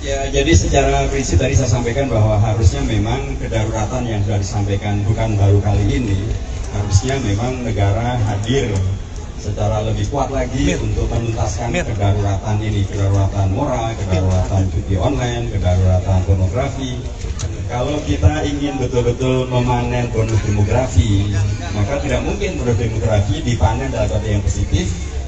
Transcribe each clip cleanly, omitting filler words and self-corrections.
Ya, jadi secara prinsip tadi saya sampaikan bahwa harusnya memang kedaruratan yang sudah disampaikan bukan baru kali ini, harusnya memang negara hadir secara lebih kuat lagi untuk menuntaskan kedaruratan ini, kedaruratan moral, kedaruratan judi online, kedaruratan pornografi. Kalau kita ingin betul-betul memanen bonus demografi, maka tidak mungkin bonus demografi dipanen dalam kondisi yang positif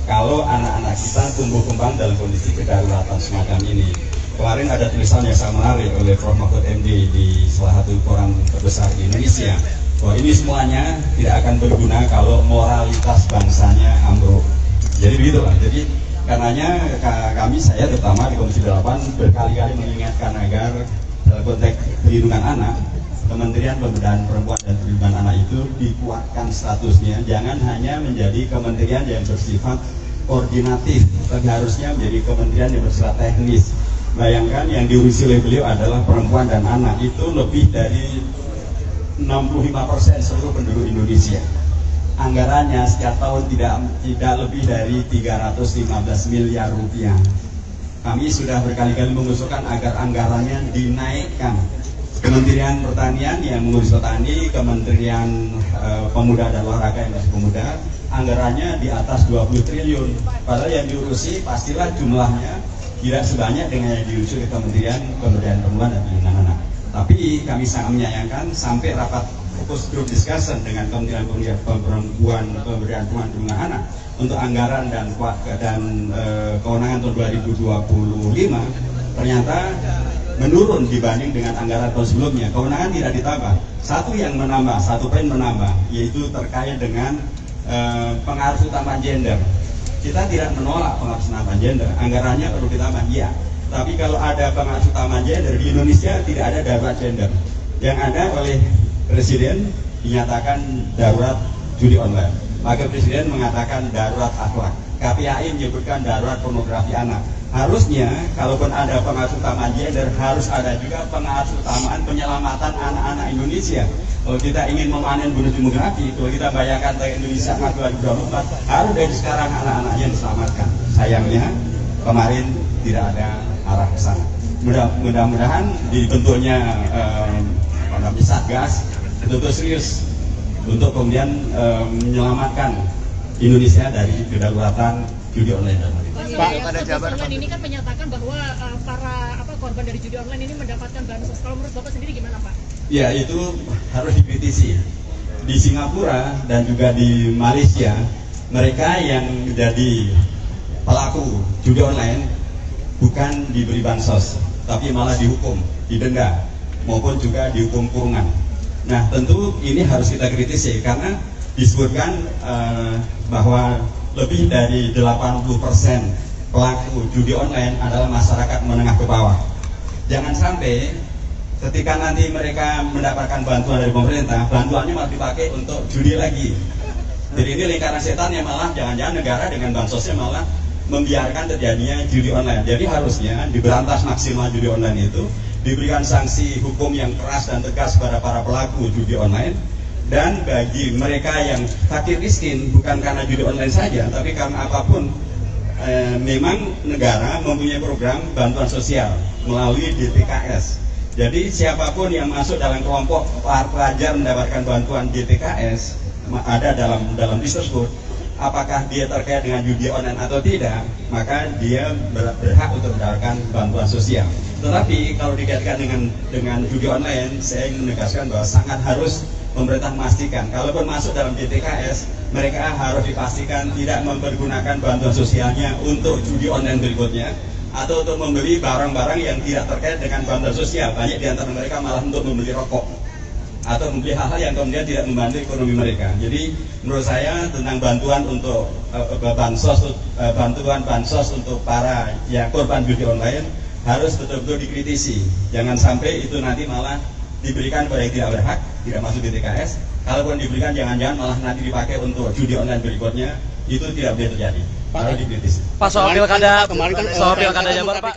kalau anak-anak kita tumbuh kembang dalam kondisi kedaruratan semacam ini. Kemarin ada tulisan yang sangat menarik oleh Prof. Mahfud MD di salah satu koran terbesar di Indonesia, bahwa ini semuanya tidak akan berguna kalau moralitas bangsanya ambruk. Jadi begitulah. Jadi karenanya saya terutama di Komisi 8 berkali-kali mengingatkan agar dalam konteks perlindungan anak, Kementerian Pemberdayaan Perempuan dan Perlindungan Anak itu dikuatkan statusnya, jangan hanya menjadi kementerian yang bersifat koordinatif, tapi harusnya menjadi kementerian yang bersifat teknis. Bayangkan yang diurusi oleh beliau adalah perempuan dan anak, itu lebih dari 65% seluruh penduduk Indonesia. Anggarannya setiap tahun tidak lebih dari 315 miliar rupiah. Kami sudah berkali-kali mengusulkan agar anggarannya dinaikkan. Kementerian Pertanian yang mengurus petani, Kementerian Pemuda dan Olahraga yang masih pemuda, anggarannya di atas 20 triliun. Padahal yang diurusi pastilah jumlahnya tidak sebanyak dengan yang diurusi oleh Kementerian Pemberdayaan Perempuan dan Perlindungan Anak. Tapi kami sangat menyayangkan sampai rapat fokus group discussion dengan Kementerian Perempuan, Pemberdayaan Perempuan dan Perlindungan Anak untuk anggaran dan kewenangan tahun 2025 ternyata menurun dibanding dengan anggaran tahun sebelumnya. Kewenangan tidak ditambah. Satu yang menambah, satu poin menambah, yaitu terkait dengan pengaruh utama gender. Kita tidak menolak pengaruh utama gender, anggarannya perlu ditambah, iya. Tapi kalau ada pengaruh utama gender di Indonesia tidak ada darurat gender. Yang ada oleh Presiden dinyatakan darurat judi online. Maka Presiden mengatakan darurat akhlak. KPAI menyebutkan darurat pornografi anak. Harusnya kalaupun ada pengaruh utama gender, harus ada juga pengaruh utamaan penyelamatan anak-anak Indonesia. Kalau kita ingin memanen bonus demografi, kalau kita bayangkan dari Indonesia 2024, harus dari sekarang anak-anaknya diselamatkan. Sayangnya kemarin tidak ada arah ke sana. Mudah-mudahan dibentuknya Satgas betul-betul serius untuk kemudian menyelamatkan Indonesia dari kedaruratan judi online. Pak Jabar ini kan menyatakan bahwa para korban dari judi online ini mendapatkan bansos. Kalau menurut Bapak sendiri gimana, Pak? Ya, itu harus dikritisi. Di Singapura dan juga di Malaysia, mereka yang menjadi pelaku judi online bukan diberi bansos, tapi malah dihukum, didenda, maupun juga dihukum kurungan. Nah, tentu ini harus kita kritisi karena disebutkan bahwa lebih dari 80% pelaku judi online adalah masyarakat menengah ke bawah. Jangan sampai ketika nanti mereka mendapatkan bantuan dari pemerintah, bantuannya malah dipakai untuk judi lagi. Jadi ini lingkaran setan yang malah jangan-jangan negara dengan bansosnya malah membiarkan terjadinya judi online. Jadi harusnya diberantas maksimal judi online itu, diberikan sanksi hukum yang keras dan tegas kepada para pelaku judi online. Dan bagi mereka yang fakir miskin, bukan karena judi online saja, tapi karena apapun, memang negara mempunyai program bantuan sosial melalui DTKS. Jadi siapapun yang masuk dalam kelompok pelajar mendapatkan bantuan DTKS, ada dalam list tersebut, apakah dia terkait dengan judi online atau tidak, maka dia berhak untuk mendapatkan bantuan sosial. Tetapi kalau dikaitkan dengan judi online, saya ingin menegaskan bahwa sangat harus pemerintah memastikan, kalaupun masuk dalam DTKS, mereka harus dipastikan tidak mempergunakan bantuan sosialnya untuk judi online berikutnya, atau untuk membeli barang-barang yang tidak terkait dengan bantuan sosial. Banyak di antara mereka malah untuk membeli rokok, atau membeli hal-hal yang kemudian tidak membantu ekonomi mereka. Jadi menurut saya tentang bantuan untuk bansos untuk para yang korban judi online harus betul-betul dikritisi. Jangan sampai itu nanti malah diberikan kepada yang tidak berhak, tidak masuk di TKS. Kalaupun diberikan, jangan-jangan malah nanti dipakai untuk judi online berikutnya. Itu tidak boleh terjadi. Harus dikritisi. Pak, soal pilkada Jabar, Pak.